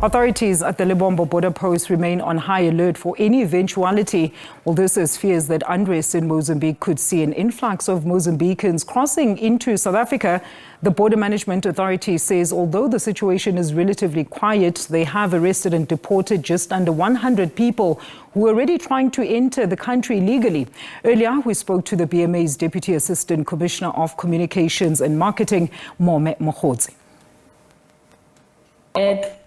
Authorities at the Lebombo border post remain on high alert for any eventuality. Well, this is fears that unrest in Mozambique could see an influx of Mozambicans crossing into South Africa. The Border Management Authority says although the situation is relatively quiet, they have arrested and deported just under 100 people who were already trying to enter the country legally. Earlier, we spoke to the BMA's Deputy Assistant Commissioner of Communications and Marketing, Mmemme Mogotsi.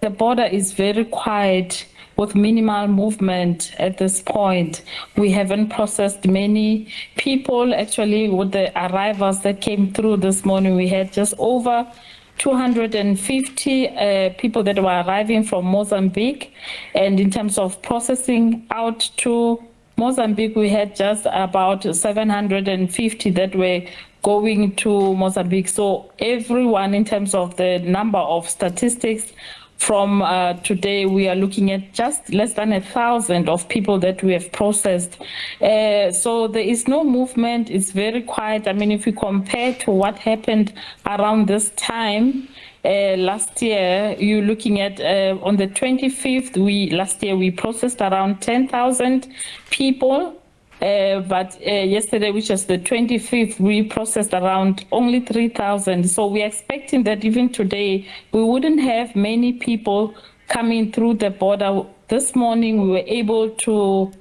The border is very quiet with minimal movement at this point. We haven't processed many people. Actually, with the arrivals that came through this morning, we had just over 250 people that were arriving from Mozambique. And in terms of processing out to Mozambique, we had just about 750 that were going to Mozambique. So everyone, in terms of the number of statistics from today, we are looking at just less than 1,000 of people that we have processed. So there is no movement. It's very quiet. I mean, if you compare to what happened around this time, last year, you're looking at on the 25th, last year we processed around 10,000 people. But yesterday, which is the 25th, we processed around only 3,000. So we're expecting that even today, we wouldn't have many people coming through the border. This morning, we were able to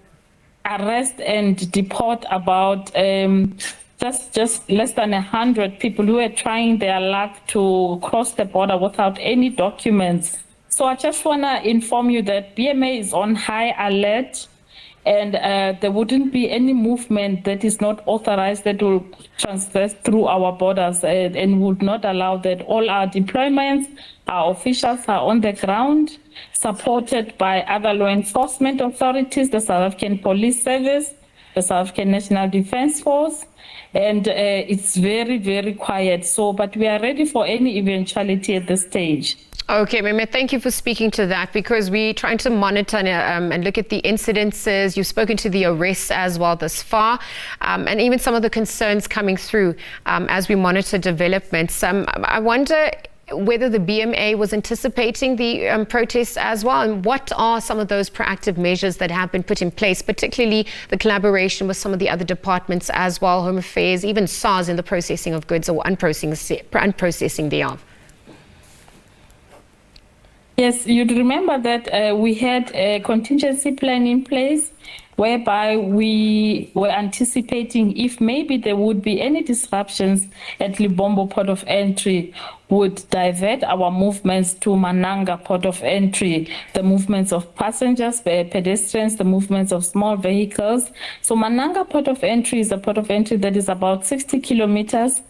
arrest and deport about just less than 100 people who were trying their luck to cross the border without any documents. So I just want to inform you that BMA is on high alert. And there wouldn't be any movement that is not authorized that will transgress through our borders and would not allow that. All our deployments, our officials are on the ground, supported by other law enforcement authorities, the South African Police Service, the South African National Defence Force, and it's very, very quiet. So, but we are ready for any eventuality at this stage. Okay, Mmemme, thank you for speaking to that, because we're trying to monitor and look at the incidences. You've spoken to the arrests as well thus far, and even some of the concerns coming through as we monitor developments. I wonder whether the BMA was anticipating the protests as well, and what are some of those proactive measures that have been put in place, particularly the collaboration with some of the other departments as well, Home Affairs, even SARS in the processing of goods or unprocessing thereof. Yes, you'd remember that we had a contingency plan in place whereby we were anticipating if maybe there would be any disruptions at Lebombo port of entry, would divert our movements to Mananga port of entry, the movements of passengers, pedestrians, the movements of small vehicles. So Mananga port of entry is a port of entry that is about 60 kilometers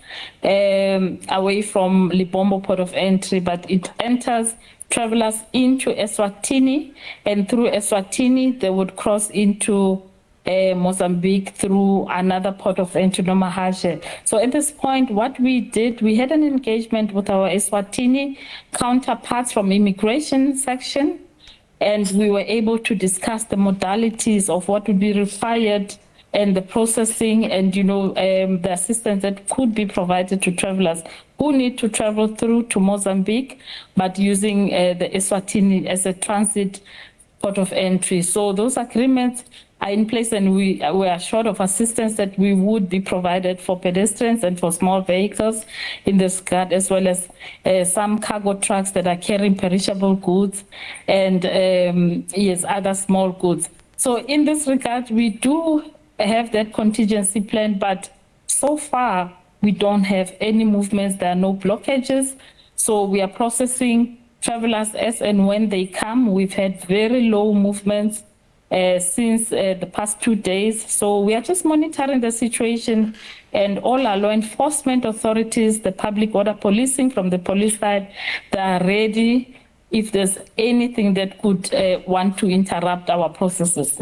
away from Lebombo port of entry, but it enters travelers into Eswatini, and through Eswatini, they would cross into Mozambique through another port of entry, Nomahashe. So at this point, what we did, we had an engagement with our Eswatini counterparts from immigration section, and we were able to discuss the modalities of what would be required and the processing and, the assistance that could be provided to travelers who need to travel through to Mozambique, but using the Eswatini as a transit port of entry. So those agreements are in place, and we are assured of assistance that we would be provided for pedestrians and for small vehicles in this regard, as well as some cargo trucks that are carrying perishable goods and other small goods. So in this regard, we do have that contingency plan, but so far we don't have any movements. There are no blockages. So we are processing travelers as and when they come. We've had very low movements since the past 2 days. So we are just monitoring the situation, and all our law enforcement authorities, the public order policing from the police side, they are ready if there's anything that could want to interrupt our processes.